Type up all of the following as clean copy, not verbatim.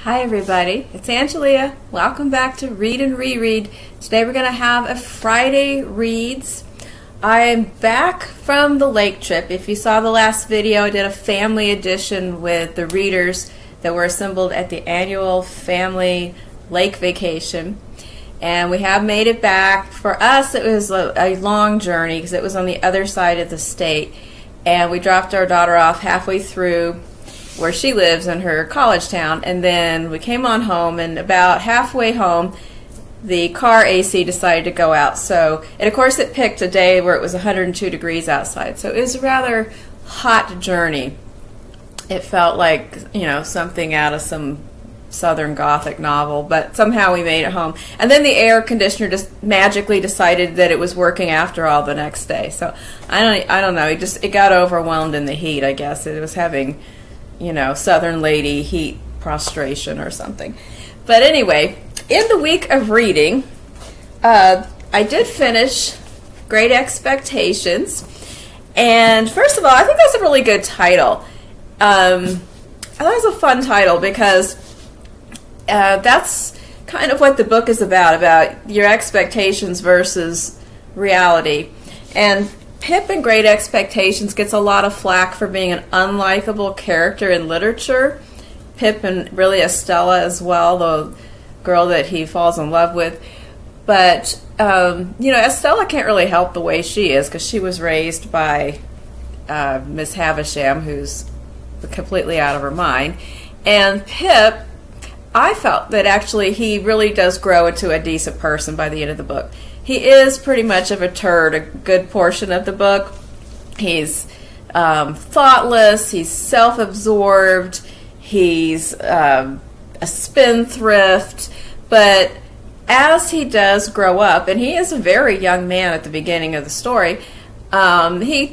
Hi everybody, it's Angelia. Welcome back to Read and Reread. Today we're going to have a Friday Reads. I'm back from the lake trip. If you saw the last video, I did a family edition with the readers that were assembled at the annual family lake vacation. And we have made it back. For us, it was a long journey because it was on the other side of the state. And we dropped our daughter off halfway through where she lives in her college town, and then we came on home, and about halfway home the car AC decided to go out. So, and of course it picked a day where it was 102 degrees outside, so it was a rather hot journey. It felt like, you know, something out of some Southern Gothic novel, but somehow we made it home. And then the air conditioner just magically decided that it was working after all the next day. So I don't know, it got overwhelmed in the heat, I guess. It was having, you know, Southern lady heat prostration or something. But anyway, in the week of reading, I did finish Great Expectations. And first of all, I think that's a really good title. I thought it was a fun title because that's kind of what the book is about your expectations versus reality. And Pip in Great Expectations gets a lot of flack for being an unlikable character in literature. Pip and really Estella as well, the girl that he falls in love with. But, you know, Estella can't really help the way she is because she was raised by Miss Havisham, who's completely out of her mind. And Pip, I felt that actually he really does grow into a decent person by the end of the book. He is pretty much of a turd a good portion of the book. He's thoughtless, he's self-absorbed, he's a spendthrift, but as he does grow up, and he is a very young man at the beginning of the story, he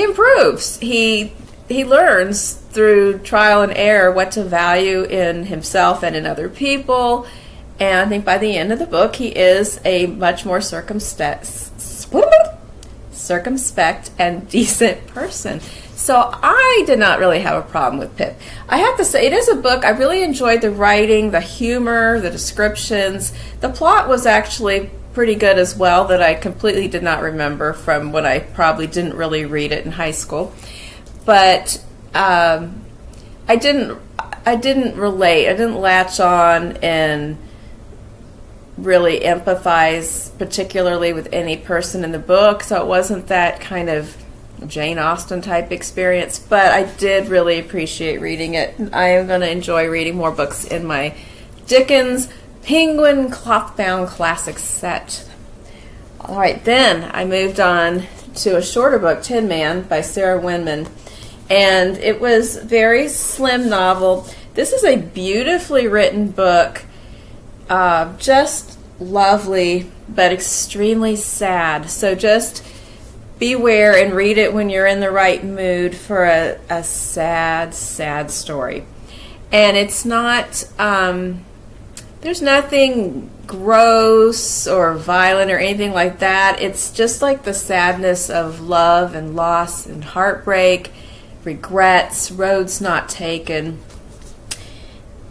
improves. He learns through trial and error what to value in himself and in other people. And I think by the end of the book, he is a much more circumspect and decent person. So I did not really have a problem with Pip. I have to say, it is a book. I really enjoyed the writing, the humor, the descriptions. The plot was actually pretty good as well, that I completely did not remember from when I probably didn't really read it in high school. But I didn't relate. I didn't latch on and really empathize particularly with any person in the book, so it wasn't that kind of Jane Austen type experience, but I did really appreciate reading it. I am going to enjoy reading more books in my Dickens Penguin Clothbound Classics set. Alright, then I moved on to a shorter book, Tin Man by Sarah Winman, and it was a very slim novel. This is a beautifully written book. Just lovely, but extremely sad. So just beware and read it when you're in the right mood for a sad, sad story. And it's not, there's nothing gross or violent or anything like that. It's just like the sadness of love and loss and heartbreak, regrets, roads not taken.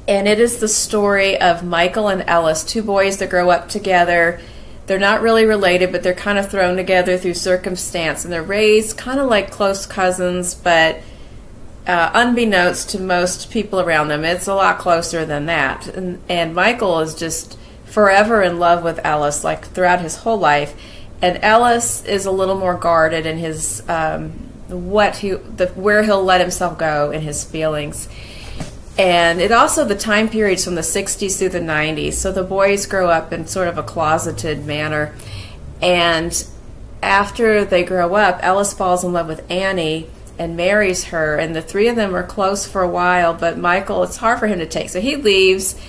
And it is the story of Michael and Ellis, two boys that grow up together. They're not really related, but they're kind of thrown together through circumstance. And they're raised kind of like close cousins, but unbeknownst to most people around them, it's a lot closer than that. And Michael is just forever in love with Ellis, like throughout his whole life. And Ellis is a little more guarded in his where he'll let himself go in his feelings. And it also, the time periods from the 60s through the 90s, so the boys grow up in sort of a closeted manner. And after they grow up, Ellis falls in love with Annie and marries her, and the three of them are close for a while, but Michael, it's hard for him to take. So he leaves,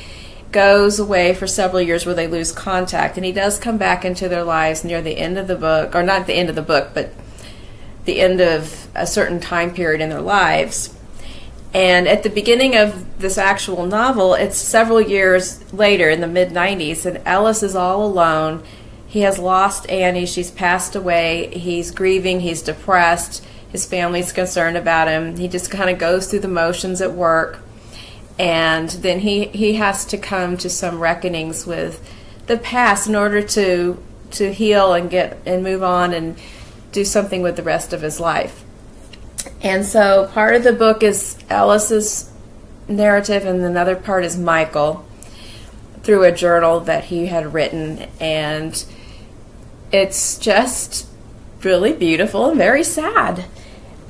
goes away for several years where they lose contact, and he does come back into their lives near the end of the book, or not the end of the book, but the end of a certain time period in their lives. And at the beginning of this actual novel, it's several years later in the mid-90s, and Ellis is all alone. He has lost Annie. She's passed away. He's grieving. He's depressed. His family's concerned about him. He just kind of goes through the motions at work. and then he has to come to some reckonings with the past in order to heal and move on and do something with the rest of his life. And so part of the book is Ellis's narrative, and another part is Michael through a journal that he had written, and it's just really beautiful and very sad.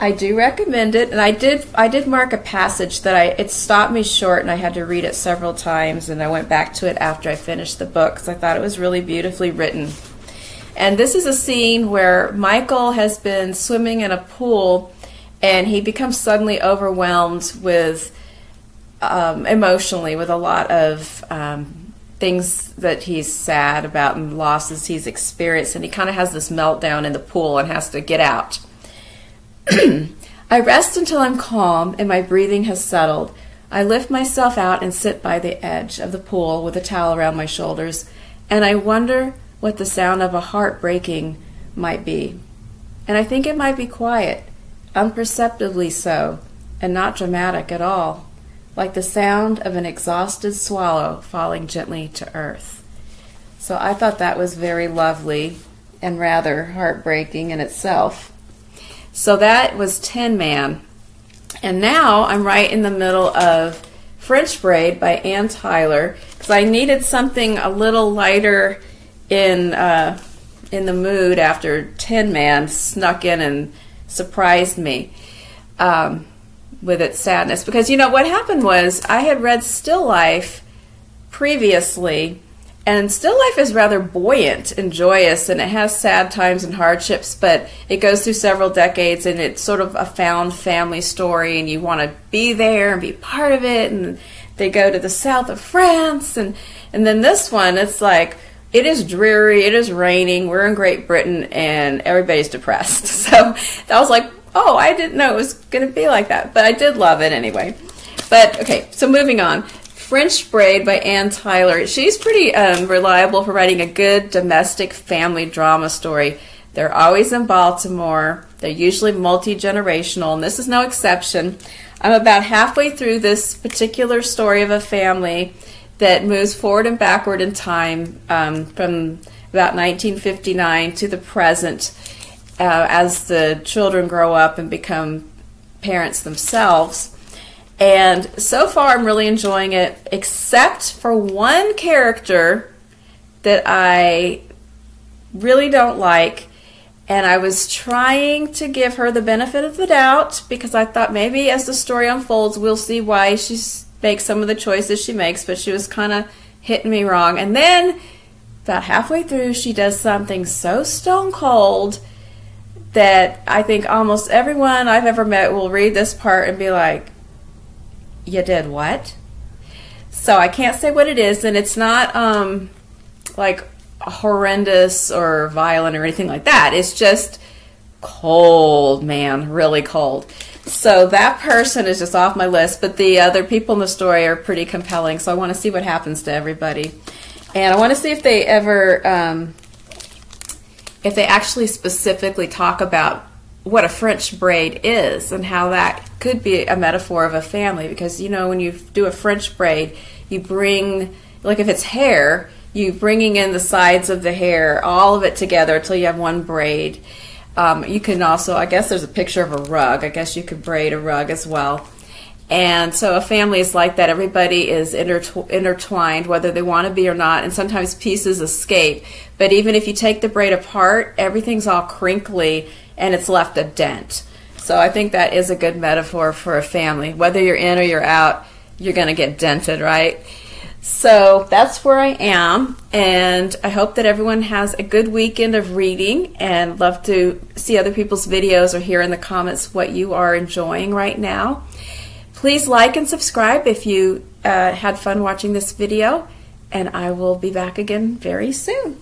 I do recommend it, and I did mark a passage that it stopped me short, and I had to read it several times, and I went back to it after I finished the book because I thought it was really beautifully written. And this is a scene where Michael has been swimming in a pool, and he becomes suddenly overwhelmed with emotionally with a lot of things that he's sad about and losses he's experienced, and he kind of has this meltdown in the pool and has to get out. I rest until I'm calm and my breathing has settled. I lift myself out and sit by the edge of the pool with a towel around my shoulders, and I wonder what the sound of a heart breaking might be. And I think it might be quiet, imperceptibly so, and not dramatic at all, like the sound of an exhausted swallow falling gently to earth. So I thought that was very lovely and rather heartbreaking in itself. So that was Tin Man. And now I'm right in the middle of French Braid by Ann Tyler, because I needed something a little lighter in the mood after Tin Man snuck in and surprised me with its sadness. Because, you know, what happened was I had read Still Life previously, and Still Life is rather buoyant and joyous, and it has sad times and hardships, but it goes through several decades, and it's sort of a found family story, and you want to be there and be part of it, and they go to the south of France, and then this one, it's like, it is dreary, it is raining, we're in Great Britain, and everybody's depressed. So I was like, oh, I didn't know it was going to be like that, but I did love it anyway. But, okay, so moving on. French Braid by Ann Tyler. She's pretty reliable for writing a good domestic family drama story. They're always in Baltimore. They're usually multi-generational, and this is no exception. I'm about halfway through this particular story of a family that moves forward and backward in time from about 1959 to the present as the children grow up and become parents themselves. And so far I'm really enjoying it, except for one character that I really don't like. And I was trying to give her the benefit of the doubt because I thought maybe as the story unfolds we'll see why she makes some of the choices she makes, but she was kind of hitting me wrong. And then about halfway through she does something so stone cold that I think almost everyone I've ever met will read this part and be like, you did what? So I can't say what it is, and it's not like horrendous or violent or anything like that. It's just cold, man, really cold. So that person is just off my list, but the other people in the story are pretty compelling, so I want to see what happens to everybody. And I want to see if they ever, if they actually specifically talk about what a French braid is and how that could be a metaphor of a family, because you know when you do a French braid you bring, like if it's hair, you bringing in the sides of the hair, all of it together until you have one braid. You can also, I guess there's a picture of a rug, I guess you could braid a rug as well. And so a family is like that. Everybody is intertwined whether they want to be or not, and sometimes pieces escape, but even if you take the braid apart everything's all crinkly and it's left a dent. So I think that is a good metaphor for a family. Whether you're in or you're out, you're going to get dented, right? So that's where I am, and I hope that everyone has a good weekend of reading, and love to see other people's videos or hear in the comments what you are enjoying right now. Please like and subscribe if you had fun watching this video, and I will be back again very soon.